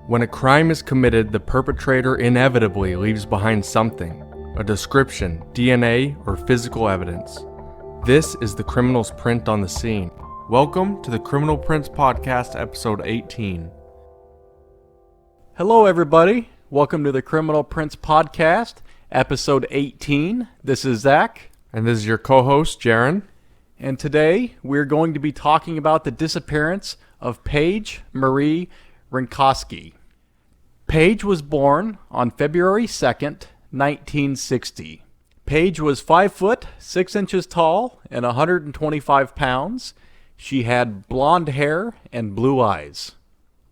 When a crime is committed, the perpetrator inevitably leaves behind something, a description, DNA, or physical evidence. This is the criminal's print on the scene. Welcome to the Criminal Prints Podcast, episode 18. Hello, everybody. Welcome to the Criminal Prints Podcast, episode 18. This is Zach. And this is your co-host, Jaron. And today, we're going to be talking about the disappearance of Paige Marie Renkoski. Paige was born on February 2nd, 1960. Paige was 5 foot, 6 inches tall, and 125 pounds. She had blonde hair and blue eyes.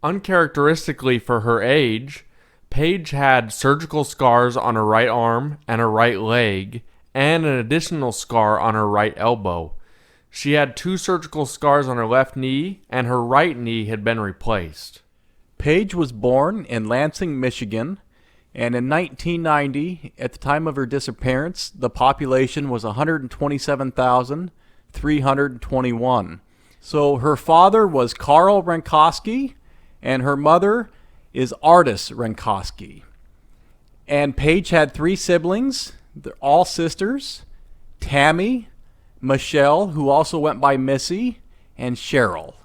Uncharacteristically for her age, Paige had surgical scars on her right arm and her right leg, and an additional scar on her right elbow. She had 2 surgical scars on her left knee, and her right knee had been replaced. Paige was born in Lansing, Michigan, and in 1990, at the time of her disappearance, the population was 127,321. So her father was Carl Renkoski, and her mother is Ardis Renkoski. And Paige had 3 siblings, they're all sisters: Tammy, Michele, who also went by Missy, and Cheryl.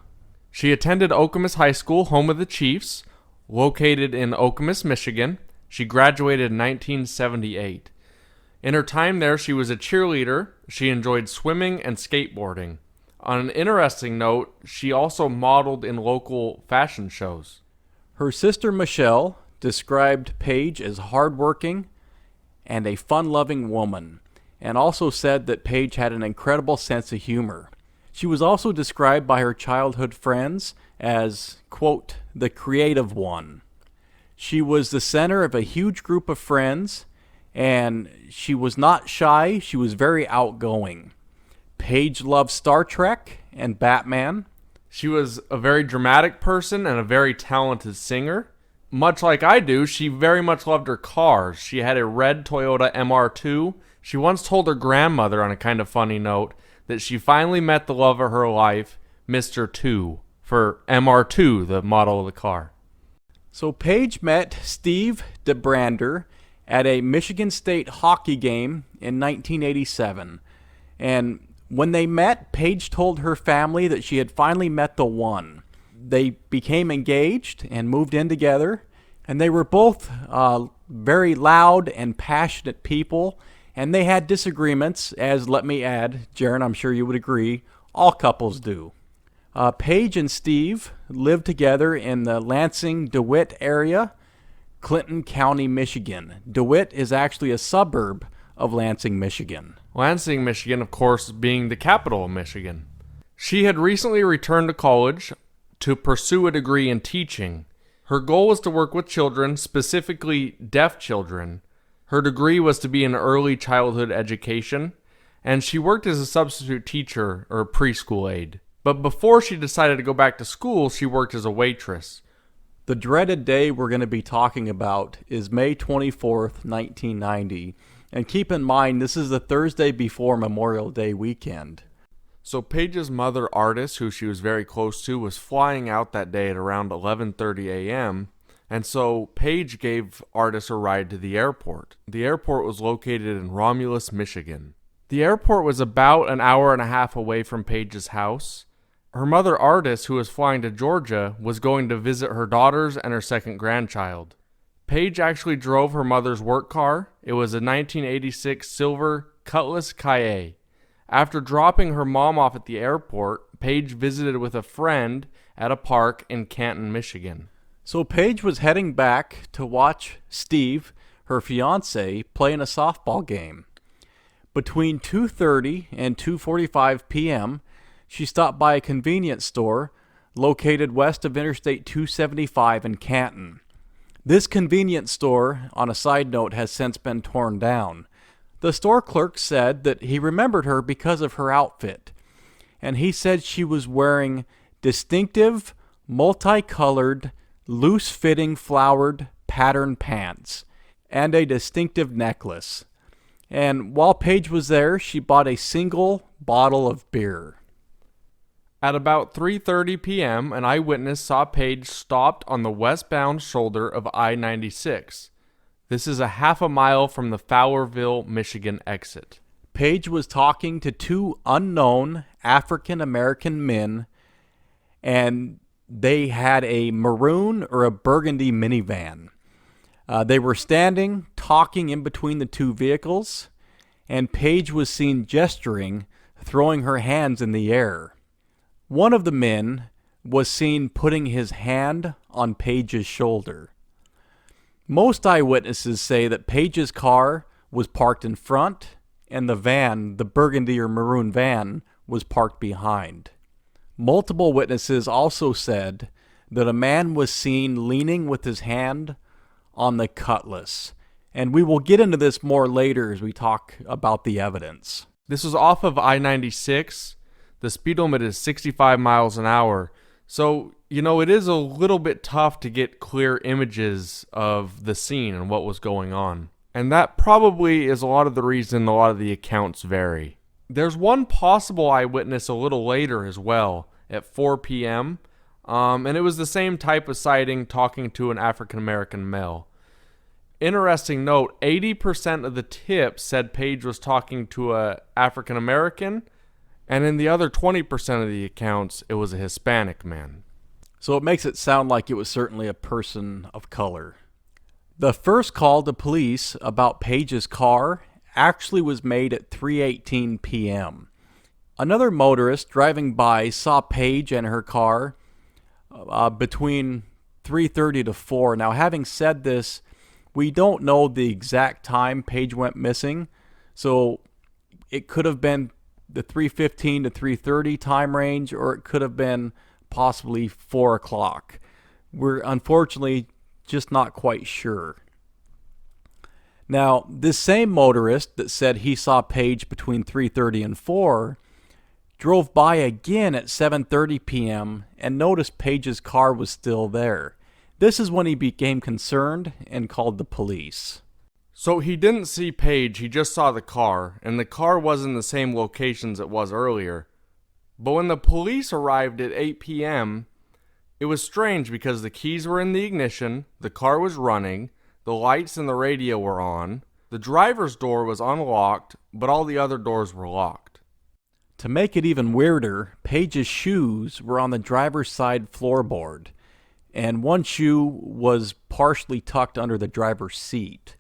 She attended Okemos High School, home of the Chiefs, located in Okemos, Michigan. She graduated in 1978. In her time there, she was a cheerleader. She enjoyed swimming and skateboarding. On an interesting note, she also modeled in local fashion shows. Her sister Michele described Paige as hardworking and a fun-loving woman, and also said that Paige had an incredible sense of humor. She was also described by her childhood friends as, quote, the creative one. She was the center of a huge group of friends, and she was not shy. She was very outgoing. Paige loved Star Trek and Batman. She was a very dramatic person and a very talented singer. Much like I do, she very much loved her cars. She had a red Toyota MR2. She once told her grandmother, on a kind of funny note, that she finally met the love of her life, Mr. 2, for MR2, the model of the car. So Paige met Steve DeBrander at a Michigan State hockey game in 1987. And when they met, Paige told her family that she had finally met the one. They became engaged and moved in together. And they were both very loud and passionate people. And they had disagreements, as, let me add, Jaron, I'm sure you would agree, all couples do. Paige and Steve lived together in the Lansing-DeWitt area, Clinton County, Michigan. DeWitt is actually a suburb of Lansing, Michigan. Lansing, Michigan, of course, being the capital of Michigan. She had recently returned to college to pursue a degree in teaching. Her goal was to work with children, specifically deaf children. Her degree was to be in early childhood education, and she worked as a substitute teacher or a preschool aide. But before she decided to go back to school, she worked as a waitress. The dreaded day we're going to be talking about is May 24th, 1990. And keep in mind, this is the Thursday before Memorial Day weekend. So Paige's mother, Ardis, who she was very close to, was flying out that day at around 11:30 a.m., and so Paige gave Ardis a ride to the airport. The airport was located in Romulus, Michigan. The airport was about an hour and a half away from Paige's house. Her mother, Ardis, who was flying to Georgia, was going to visit her daughters and her second grandchild. Paige actually drove her mother's work car. It was a 1986 silver Cutlass Kaye. After dropping her mom off at the airport, Paige visited with a friend at a park in Canton, Michigan. So Paige was heading back to watch Steve, her fiancé, play in a softball game. Between 2:30 and 2:45 p.m., she stopped by a convenience store located west of Interstate 275 in Canton. This convenience store, on a side note, has since been torn down. The store clerk said that he remembered her because of her outfit, and he said she was wearing distinctive, multicolored, loose-fitting flowered pattern pants and a distinctive necklace. And while Paige was there, she bought a single bottle of beer. At about 3:30 p.m., an eyewitness saw Paige stopped on the westbound shoulder of I-96. This is a half a mile from the Fowlerville, Michigan exit. Paige was talking to two unknown African-American men, and they had a maroon or a burgundy minivan. They were standing, talking in between the two vehicles, and Paige was seen gesturing, throwing her hands in the air. One of the men was seen putting his hand on Paige's shoulder. Most eyewitnesses say that Paige's car was parked in front, and the van, the burgundy or maroon van, was parked behind. Multiple witnesses also said that a man was seen leaning with his hand on the cutlass. And we will get into this more later as we talk about the evidence. This was off of I-96. The speed limit is 65 miles an hour. So, it is a little bit tough to get clear images of the scene and what was going on. And that probably is a lot of the reason a lot of the accounts vary. There's one possible eyewitness a little later as well, at 4 p.m., and it was the same type of sighting, talking to an African-American male. Interesting note, 80% of the tips said Paige was talking to an African-American, and in the other 20% of the accounts, it was a Hispanic man. So it makes it sound like it was certainly a person of color. The first call to police about Paige's car actually was made at 3:18 p.m. Another motorist driving by saw Paige and her car between 3:30 to 4. Now, having said this, we don't know the exact time Paige went missing, so it could have been the 3:15 to 3:30 time range, or it could have been possibly 4 o'clock. We're unfortunately just not quite sure. Now, this same motorist that said he saw Paige between 3:30 and 4 drove by again at 7:30 p.m. and noticed Paige's car was still there. This is when he became concerned and called the police. So he didn't see Paige, he just saw the car, and the car was in the same locations it was earlier. But when the police arrived at 8 p.m., it was strange because the keys were in the ignition, the car was running, the lights and the radio were on, the driver's door was unlocked, but all the other doors were locked. To make it even weirder, Paige's shoes were on the driver's side floorboard, and one shoe was partially tucked under the driver's seat.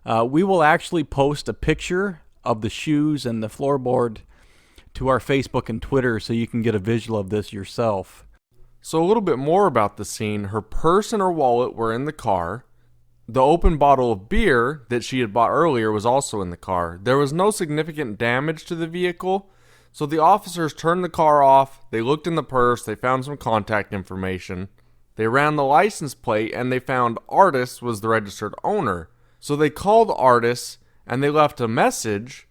We will actually post a picture of the shoes and the floorboard to our Facebook and Twitter so you can get a visual of this yourself. So a little bit more about the scene. Her purse and her wallet were in the car. The open bottle of beer that she had bought earlier was also in the car. There was no significant damage to the vehicle, so the officers turned the car off. They looked in the purse. They found some contact information. They ran the license plate, and they found Artis was the registered owner. So they called Artis, and they left a message.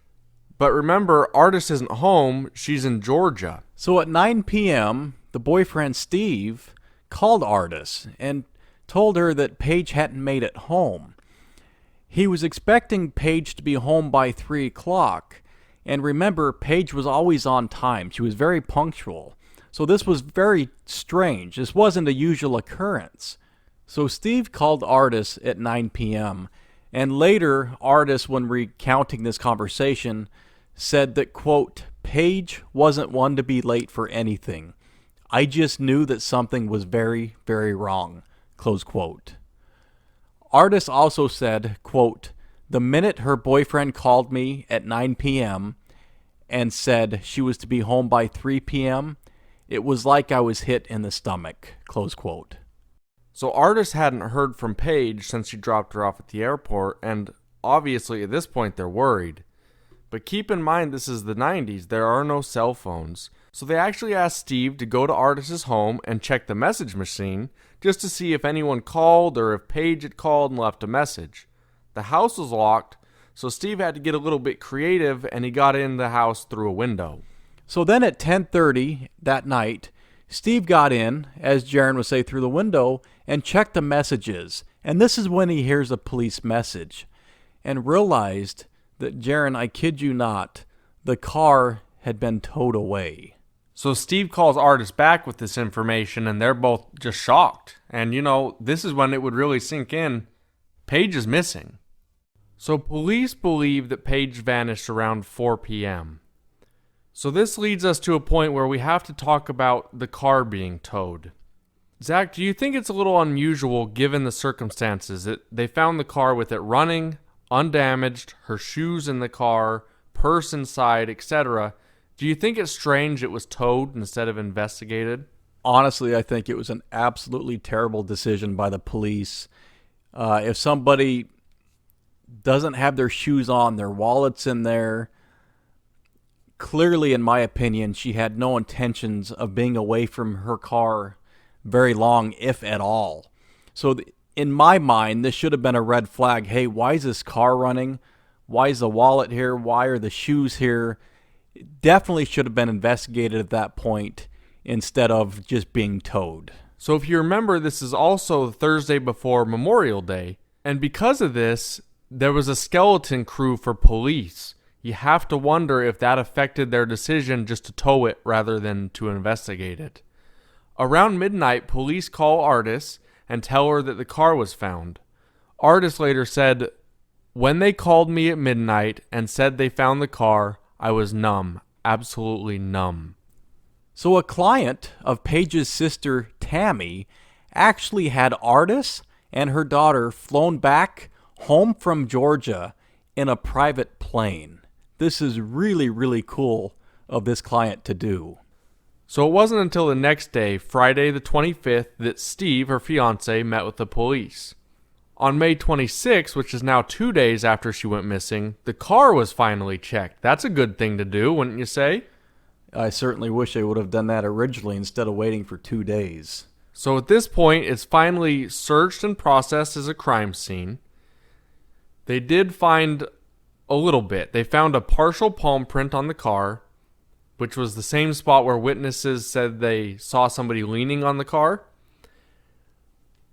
But remember, Artis isn't home. She's in Georgia. So at 9 p.m., the boyfriend Steve called Artis and told her that Paige hadn't made it home. He was expecting Paige to be home by 3 o'clock. And remember, Paige was always on time. She was very punctual. So this was very strange. This wasn't a usual occurrence. So Steve called Artis at 9 p.m. And later, Artis, when recounting this conversation, said that, quote, Paige wasn't one to be late for anything. I just knew that something was very, very wrong, close quote. Artis also said, quote, the minute her boyfriend called me at 9 p.m. and said she was to be home by 3 p.m., it was like I was hit in the stomach, close quote. So Artis hadn't heard from Paige since she dropped her off at the airport, and obviously at this point they're worried. But keep in mind this is the 90s, there are no cell phones. So they actually asked Steve to go to Artis's home and check the message machine just to see if anyone called or if Paige had called and left a message. The house was locked, so Steve had to get a little bit creative and he got in the house through a window. So then at 10:30 that night, Steve got in, as Jaron would say, through the window and checked the messages. And this is when he hears a police message and realized that, Jaron, I kid you not, the car had been towed away. So Steve calls Artis back with this information, and they're both just shocked. And, this is when it would really sink in. Paige is missing. So police believe that Paige vanished around 4 p.m. So this leads us to a point where we have to talk about the car being towed. Zach, do you think it's a little unusual given the circumstances that they found the car with it running, undamaged, her shoes in the car, purse inside, etc.? Do you think it's strange it was towed instead of investigated? Honestly, I think it was an absolutely terrible decision by the police. If somebody doesn't have their shoes on, their wallet's in there, clearly, in my opinion, she had no intentions of being away from her car very long, if at all. So in my mind, this should have been a red flag. Hey, why is this car running? Why is the wallet here? Why are the shoes here? It definitely should have been investigated at that point instead of just being towed. So if you remember, this is also the Thursday before Memorial Day. And because of this, there was a skeleton crew for police. You have to wonder if that affected their decision just to tow it rather than to investigate it. Around midnight, police call Artis and tell her that the car was found. Artis later said, "When they called me at midnight and said they found the car, I was numb, absolutely numb." So a client of Paige's sister, Tammy, actually had Artis and her daughter flown back home from Georgia in a private plane. This is really, really cool of this client to do. So it wasn't until the next day, Friday the 25th, that Steve, her fiance, met with the police. On May 26th, which is now 2 days after she went missing, the car was finally checked. That's a good thing to do, wouldn't you say? I certainly wish they would have done that originally instead of waiting for 2 days. So at this point, it's finally searched and processed as a crime scene. They did find a little bit. They found a partial palm print on the car, which was the same spot where witnesses said they saw somebody leaning on the car.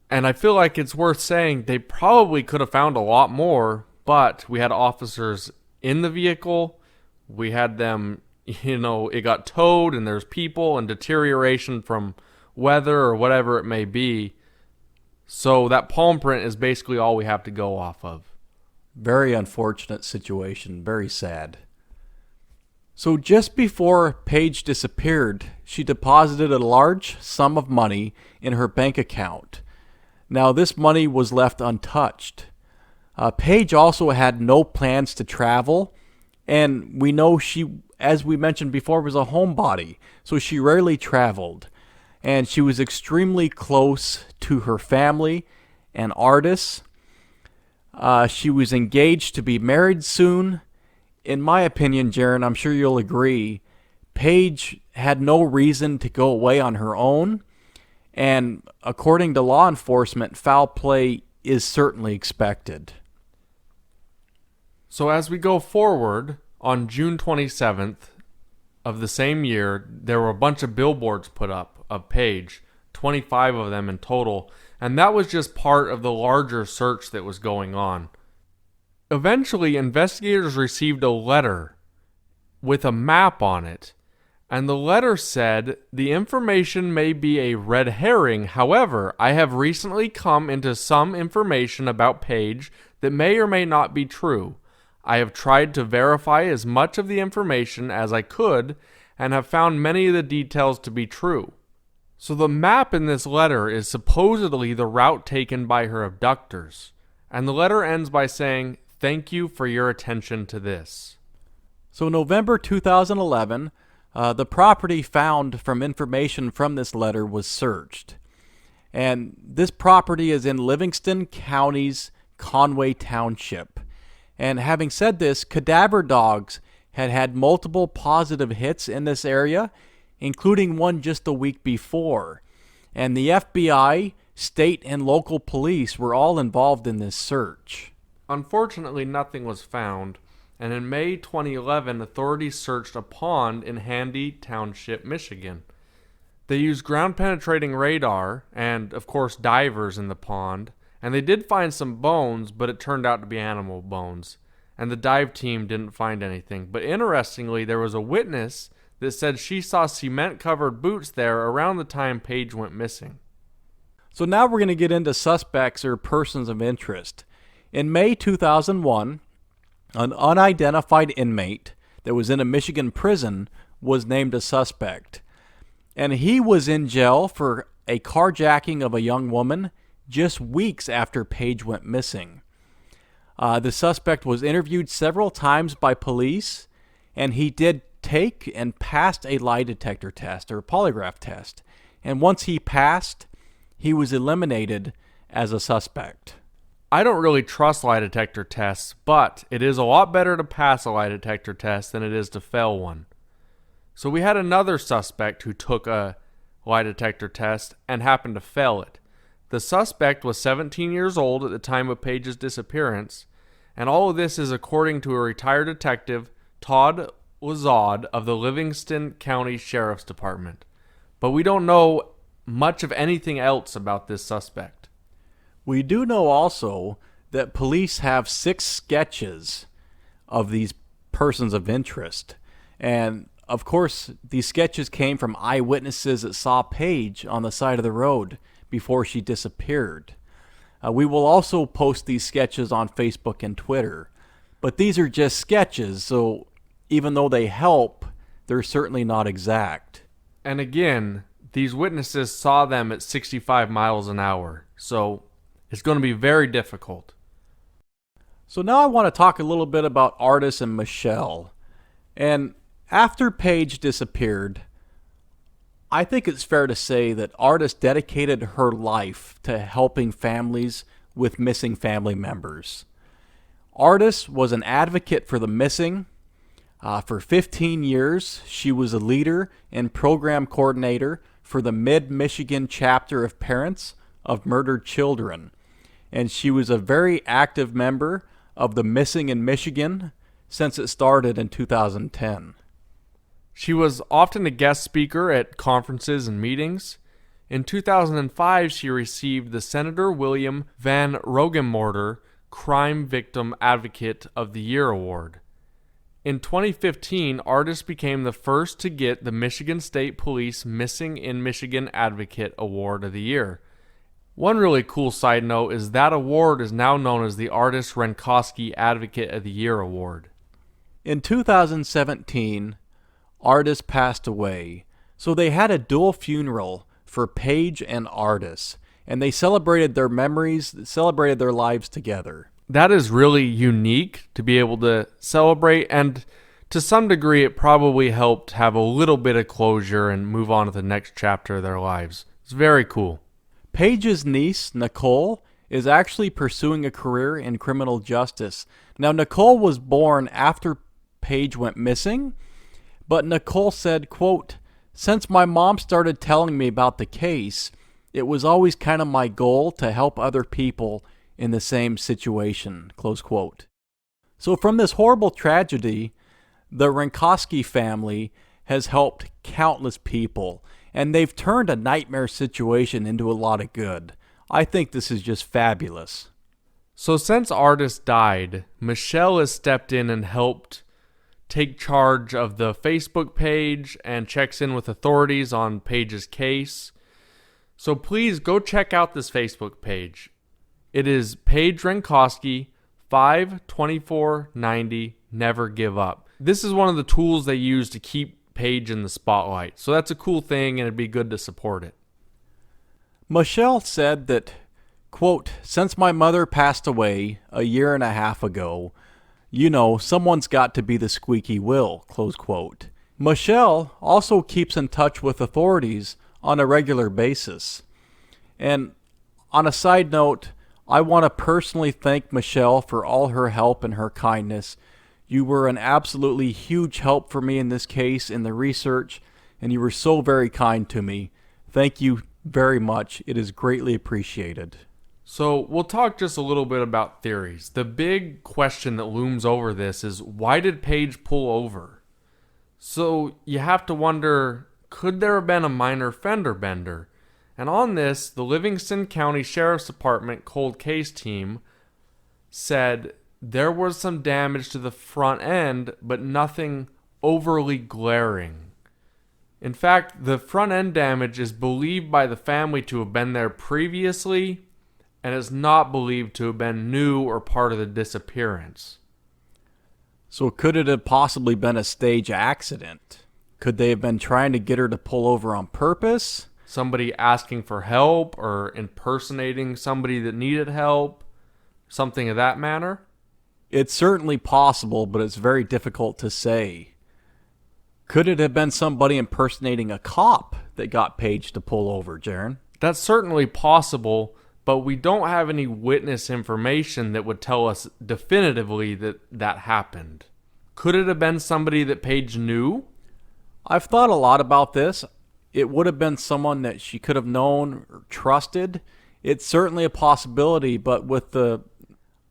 And I feel like it's worth saying they probably could have found a lot more, but we had officers in the vehicle. We had them, it got towed, and there's people and deterioration from weather or whatever it may be. So that palm print is basically all we have to go off of. Very unfortunate situation. Very sad. So just before Paige disappeared, she deposited a large sum of money in her bank account. Now, this money was left untouched. Paige also had no plans to travel, and we know she, as we mentioned before, was a homebody, so she rarely traveled. And she was extremely close to her family and Artis. She was engaged to be married soon. In my opinion, Jaron, I'm sure you'll agree, Paige had no reason to go away on her own. And according to law enforcement, foul play is certainly expected. So as we go forward, on June 27th of the same year, there were a bunch of billboards put up of Paige, 25 of them in total, and that was just part of the larger search that was going on. Eventually, investigators received a letter with a map on it. And the letter said, "The information may be a red herring. However, I have recently come into some information about Paige that may or may not be true. I have tried to verify as much of the information as I could and have found many of the details to be true." So the map in this letter is supposedly the route taken by her abductors. And the letter ends by saying, "Thank you for your attention to this." So November 2011, the property found from information from this letter was searched. And this property is in Livingston County's Conway Township. And having said this, cadaver dogs had multiple positive hits in this area, including one just the week before. And the FBI, state, and local police were all involved in this search. Unfortunately, nothing was found. And in May 2011, authorities searched a pond in Handy Township, Michigan. They used ground-penetrating radar and, of course, divers in the pond, and they did find some bones, but it turned out to be animal bones. And the dive team didn't find anything. But interestingly, there was a witness that said she saw cement-covered boots there around the time Paige went missing. So now we're going to get into suspects or persons of interest. In May 2001, an unidentified inmate that was in a Michigan prison was named a suspect. And he was in jail for a carjacking of a young woman just weeks after Paige went missing. The suspect was interviewed several times by police, and he did take and passed a lie detector test or a polygraph test. And once he passed, he was eliminated as a suspect. I don't really trust lie detector tests, but it is a lot better to pass a lie detector test than it is to fail one. So we had another suspect who took a lie detector test and happened to fail it. The suspect was 17 years old at the time of Paige's disappearance, and all of this is according to a retired detective, Todd Lazard of the Livingston County Sheriff's Department. But we don't know much of anything else about this suspect. We do know also that police have 6 sketches of these persons of interest. And of course, these sketches came from eyewitnesses that saw Paige on the side of the road before she disappeared. We will also post these sketches on Facebook and Twitter. But these are just sketches, so even though they help, they're certainly not exact. And again, these witnesses saw them at 65 miles an hour, so it's going to be very difficult. So now I want to talk a little bit about Artis and Michele. And after Paige disappeared, I think it's fair to say that Artis dedicated her life to helping families with missing family members. Artis was an advocate for the missing. For 15 years, she was a leader and program coordinator for the Mid-Michigan chapter of Parents of Murdered Children. And she was a very active member of the Missing in Michigan since it started in 2010. She was often a guest speaker at conferences and meetings. In 2005, she received the Senator William Van Rogenmorter Crime Victim Advocate of the Year Award. In 2015, Artis became the first to get the Michigan State Police Missing in Michigan Advocate Award of the Year. One really cool side note is that award is now known as the Paige Renkoski Advocate of the Year Award. In 2017, Artis passed away, so they had a dual funeral for Paige and Artis, and they celebrated their memories, celebrated their lives together. That is really unique to be able to celebrate, and to some degree it probably helped have a little bit of closure and move on to the next chapter of their lives. It's very cool. Paige's niece, Nicole, is actually pursuing a career in criminal justice. Now, Nicole was born after Paige went missing, but Nicole said, quote, "Since my mom started telling me about the case, it was always kind of my goal to help other people in the same situation," close quote. So from this horrible tragedy, the Renkoski family has helped countless people, and they've turned a nightmare situation into a lot of good. I think this is just fabulous. So since Artis died, Michele has stepped in and helped take charge of the Facebook page and checks in with authorities on Paige's case. So please go check out this Facebook page. It is Paige Renkoski 52490 Never Give Up. This is one of the tools they use to keep Paige in the spotlight. So that's a cool thing, and it'd be good to support it. Michele said that, quote, "Since my mother passed away a year and a half ago, someone's got to be the squeaky wheel," close quote. Michele also keeps in touch with authorities on a regular basis. And on a side note, I want to personally thank Michele for all her help and her kindness. You were an absolutely huge help for me in this case, in the research, and you were so very kind to me. Thank you very much. It is greatly appreciated. So we'll talk just a little bit about theories. The big question that looms over this is, why did Paige pull over? So you have to wonder, could there have been a minor fender bender? And on this, the Livingston County Sheriff's Department cold case team said there was some damage to the front end, but nothing overly glaring. In fact, the front end damage is believed by the family to have been there previously and is not believed to have been new or part of the disappearance. So could it have possibly been a stage accident? Could they have been trying to get her to pull over on purpose? Somebody asking for help or impersonating somebody that needed help? Something of that manner? It's certainly possible, but it's very difficult to say. Could it have been somebody impersonating a cop that got Paige to pull over, Jaron? That's certainly possible, but we don't have any witness information that would tell us definitively that that happened. Could it have been somebody that Paige knew? I've thought a lot about this. It would have been someone that she could have known or trusted. It's certainly a possibility, but with the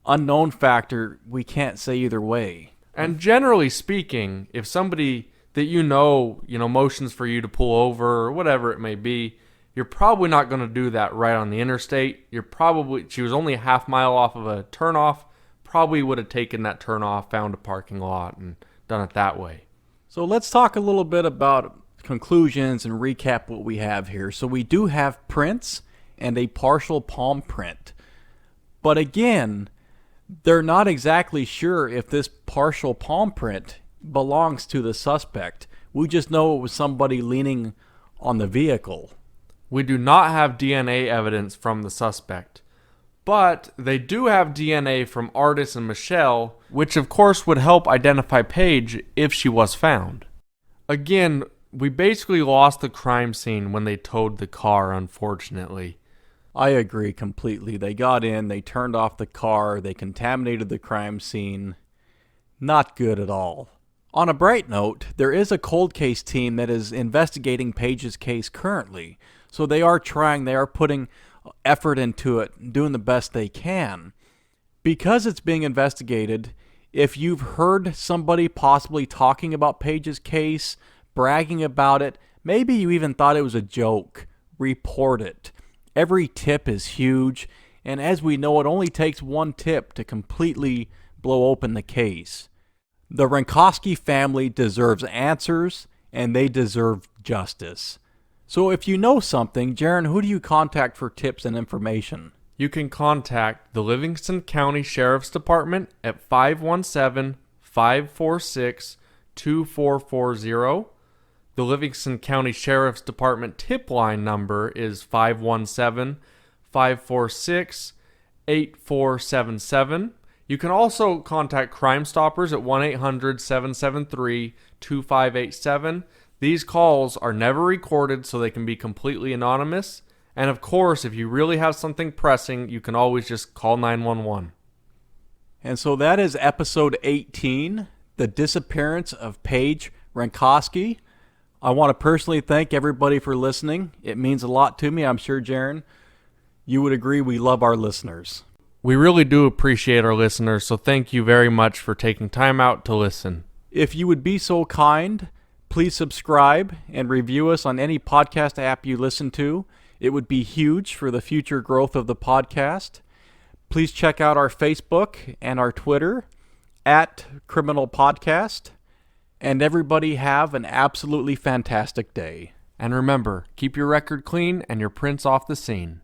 unknown factor, we can't say either way. And generally speaking, if somebody that you know, motions for you to pull over or whatever it may be, you're probably not going to do that right on the interstate. She was only a half mile off of a turnoff, probably would have taken that turnoff, found a parking lot, and done it that way. So let's talk a little bit about conclusions and recap what we have here. So we do have prints and a partial palm print. But again, they're not exactly sure if this partial palm print belongs to the suspect. We just know it was somebody leaning on the vehicle. We do not have DNA evidence from the suspect, but they do have DNA from Artis and Michele, which of course would help identify Paige if she was found. Again, we basically lost the crime scene when they towed the car, unfortunately. I agree completely. They got in, they turned off the car, they contaminated the crime scene. Not good at all. On a bright note, there is a cold case team that is investigating Paige's case currently. So they are putting effort into it, doing the best they can. Because it's being investigated, if you've heard somebody possibly talking about Paige's case, bragging about it, maybe you even thought it was a joke, report it. Every tip is huge, and as we know, it only takes one tip to completely blow open the case. The Renkoski family deserves answers, and they deserve justice. So if you know something, Jaron, who do you contact for tips and information? You can contact the Livingston County Sheriff's Department at 517-546-2440. The Livingston County Sheriff's Department tip line number is 517-546-8477. You can also contact Crime Stoppers at 1-800-773-2587. These calls are never recorded, so they can be completely anonymous. And of course, if you really have something pressing, you can always just call 911. And so that is episode 18, The Disappearance of Paige Renkoski. I want to personally thank everybody for listening. It means a lot to me. I'm sure, Jaron, you would agree we love our listeners. We really do appreciate our listeners, so thank you very much for taking time out to listen. If you would be so kind, please subscribe and review us on any podcast app you listen to. It would be huge for the future growth of the podcast. Please check out our Facebook and our Twitter at Criminal Podcast. And everybody have an absolutely fantastic day. And remember, keep your record clean and your prints off the scene.